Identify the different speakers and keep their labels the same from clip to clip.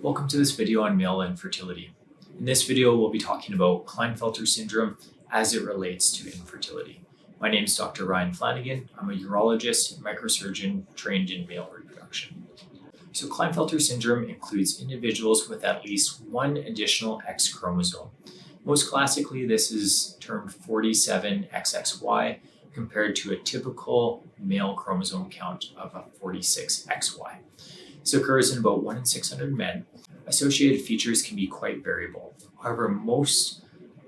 Speaker 1: Welcome to this video on male infertility. In this video, we'll be talking about Klinefelter Syndrome as it relates to infertility. My name is Dr. Ryan Flanagan. I'm a urologist and microsurgeon trained in male reproduction. So Klinefelter Syndrome includes individuals with at least one additional X chromosome. Most classically, this is termed 47XXY compared to a typical male chromosome count of a 46XY. This occurs in about 1 in 600 men. Associated features can be quite variable. However, most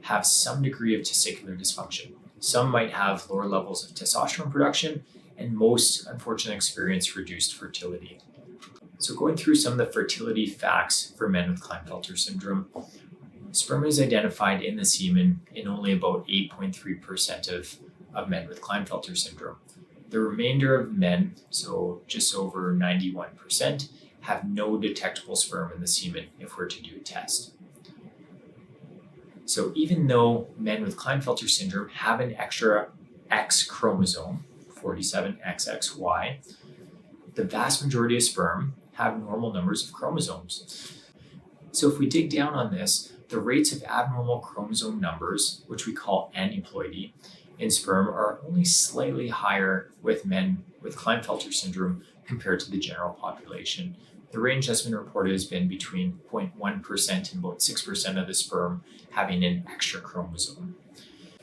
Speaker 1: have some degree of testicular dysfunction. Some might have lower levels of testosterone production, and most unfortunately experience reduced fertility. So going through some of the fertility facts for men with Klinefelter syndrome, sperm is identified in the semen in only about 8.3% of men with Klinefelter syndrome. The remainder of men, so just over 91%, have no detectable sperm in the semen if we're to do a test. So even though men with Klinefelter syndrome have an extra X chromosome, 47XXY, the vast majority of sperm have normal numbers of chromosomes. So if we dig down on this, the rates of abnormal chromosome numbers, which we call aneuploidy, in sperm are only slightly higher with men with Klinefelter syndrome compared to the general population. The range that's been reported has been between 0.1% and about 6% of the sperm having an extra chromosome.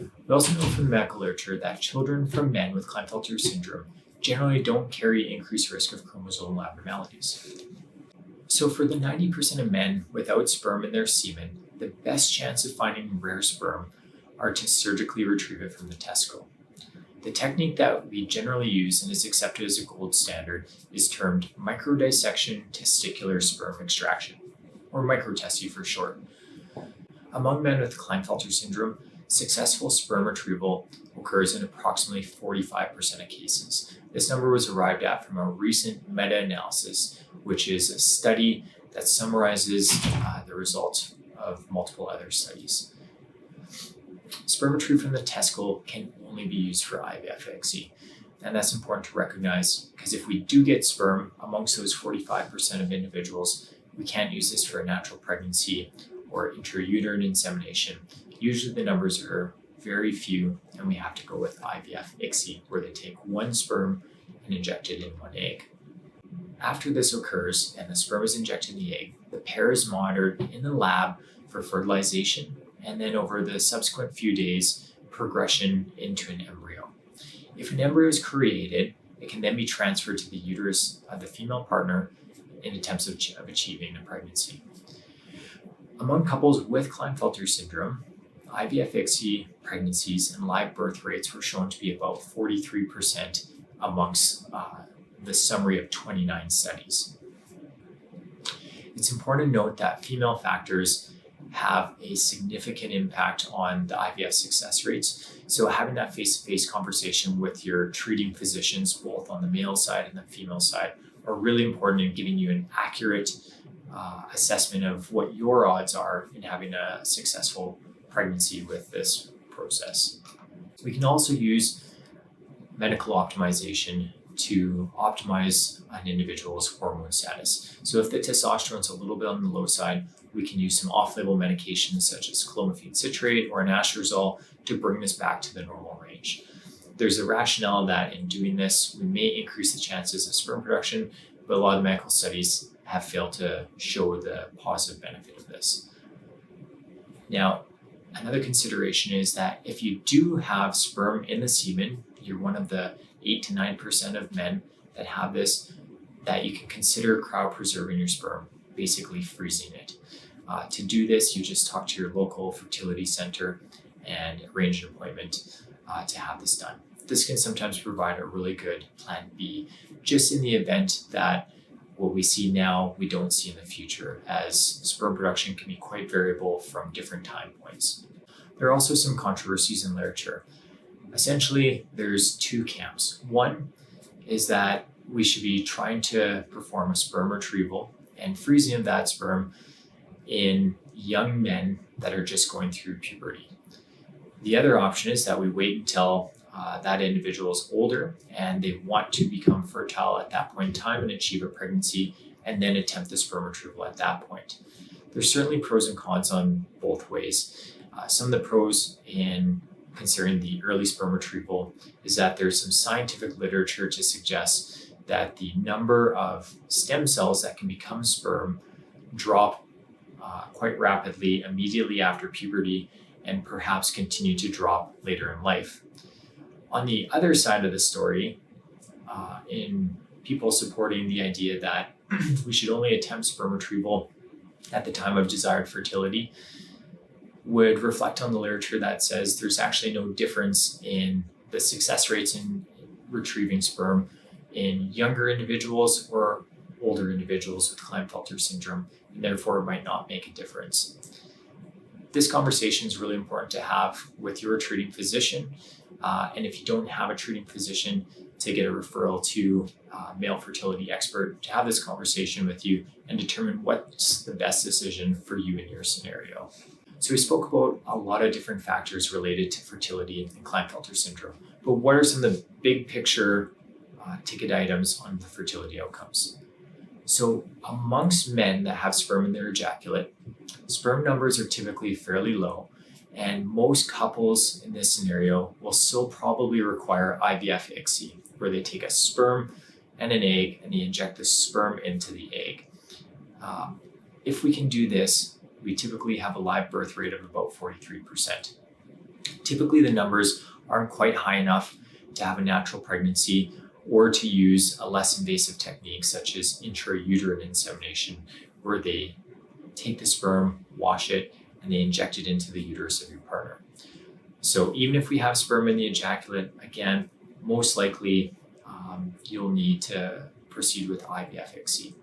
Speaker 1: We also know from the medical literature that children from men with Klinefelter syndrome generally don't carry increased risk of chromosomal abnormalities. So for the 90% of men without sperm in their semen, the best chance of finding rare sperm are to surgically retrieve it from the testicle. The technique that we generally use and is accepted as a gold standard is termed microdissection testicular sperm extraction, or microtesty for short. Among men with Klinefelter syndrome, successful sperm retrieval occurs in approximately 45% of cases. This number was arrived at from a recent meta-analysis, which is a study that summarizes the results of multiple other studies. Sperm retrieved from the testicle can only be used for IVF-ICSI, and that's important to recognize because if we do get sperm amongst those 45% of individuals, we can't use this for a natural pregnancy or intrauterine insemination. Usually the numbers are very few, and we have to go with IVF-ICSI, where they take one sperm and inject it in one egg. After this occurs and the sperm is injected in the egg, the pair is monitored in the lab for fertilization, and then over the subsequent few days, progression into an embryo. If an embryo is created, it can then be transferred to the uterus of the female partner in attempts of achieving a pregnancy. Among couples with Klinefelter syndrome, IVF-ICSI pregnancies and live birth rates were shown to be about 43% amongst the summary of 29 studies. It's important to note that female factors have a significant impact on the IVF success rates. So having that face-to-face conversation with your treating physicians, both on the male side and the female side, are really important in giving you an accurate assessment of what your odds are in having a successful pregnancy with this process. We can also use medical optimization to optimize an individual's hormone status. So if the testosterone is a little bit on the low side, we can use some off-label medications such as clomiphene citrate or anastrozole to bring this back to the normal range. There's a rationale that in doing this, we may increase the chances of sperm production, but a lot of medical studies have failed to show the positive benefit of this. Now, another consideration is that if you do have sperm in the semen, you're one of the 8 to 9% of men that have this, that you can consider cryopreserving your sperm, basically freezing it. To do this, you just talk to your local fertility center and arrange an appointment to have this done. This can sometimes provide a really good plan B, just in the event that what we see now, we don't see in the future, as sperm production can be quite variable from different time points. There are also some controversies in literature. Essentially, there's two camps. One is that we should be trying to perform a sperm retrieval and freezing of that sperm in young men that are just going through puberty. The other option is that we wait until that individual is older and they want to become fertile at that point in time and achieve a pregnancy, and then attempt the sperm retrieval at that point. There's certainly pros and cons on both ways. Some of the pros in considering the early sperm retrieval is that there's some scientific literature to suggest that the number of stem cells that can become sperm drop quite rapidly immediately after puberty and perhaps continue to drop later in life. On the other side of the story, in people supporting the idea that we should only attempt sperm retrieval at the time of desired fertility, would reflect on the literature that says there's actually no difference in the success rates in retrieving sperm in younger individuals or older individuals with Klinefelter syndrome, and therefore it might not make a difference. This conversation is really important to have with your treating physician, and if you don't have a treating physician, to get a referral to a male fertility expert to have this conversation with you and determine what's the best decision for you in your scenario. So we spoke about a lot of different factors related to fertility and Klinefelter syndrome, but what are some of the big picture ticket items on the fertility outcomes? So amongst men that have sperm in their ejaculate, sperm numbers are typically fairly low, and most couples in this scenario will still probably require IVF ICSI, where they take a sperm and an egg and they inject the sperm into the egg. If we can do this, we typically have a live birth rate of about 43%. Typically, the numbers aren't quite high enough to have a natural pregnancy or to use a less invasive technique such as intrauterine insemination, where they take the sperm, wash it, and they inject it into the uterus of your partner. So even if we have sperm in the ejaculate, again, most likely you'll need to proceed with IVF ICSI.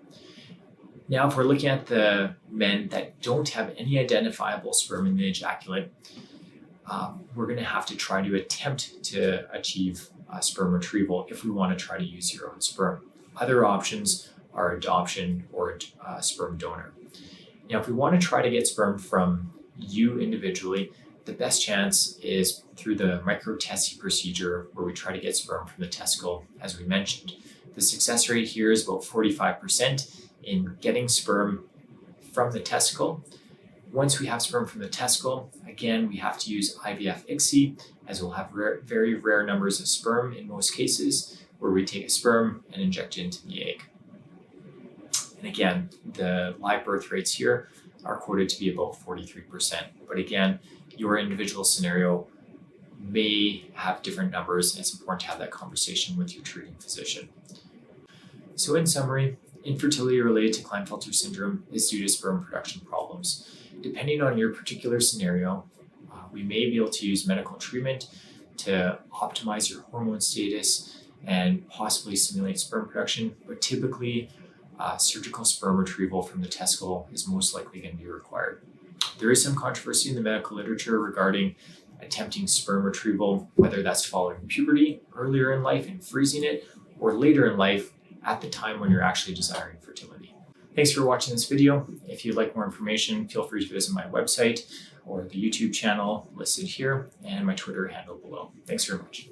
Speaker 1: Now, if we're looking at the men that don't have any identifiable sperm in the ejaculate, we're going to have to try to attempt to achieve sperm retrieval if we want to try to use your own sperm. Other options are adoption or a sperm donor. Now, if we want to try to get sperm from you individually, the best chance is through the micro-testing procedure, where we try to get sperm from the testicle, as we mentioned. The success rate here is about 45% in getting sperm from the testicle. Once we have sperm from the testicle, again, we have to use IVF ICSI, as we'll have very rare numbers of sperm in most cases, where we take a sperm and inject it into the egg. And again, the live birth rates here are quoted to be about 43%. But again, your individual scenario may have different numbers, and it's important to have that conversation with your treating physician. So in summary, infertility related to Klinefelter syndrome is due to sperm production problems. Depending on your particular scenario, we may be able to use medical treatment to optimize your hormone status and possibly stimulate sperm production, but typically surgical sperm retrieval from the testicle is most likely going to be required. There is some controversy in the medical literature regarding attempting sperm retrieval, whether that's following puberty, earlier in life and freezing it, or later in life at the time when you're actually desiring fertility. Thanks for watching this video. If you'd like more information, feel free to visit my website or the YouTube channel listed here and my Twitter handle below. Thanks very much.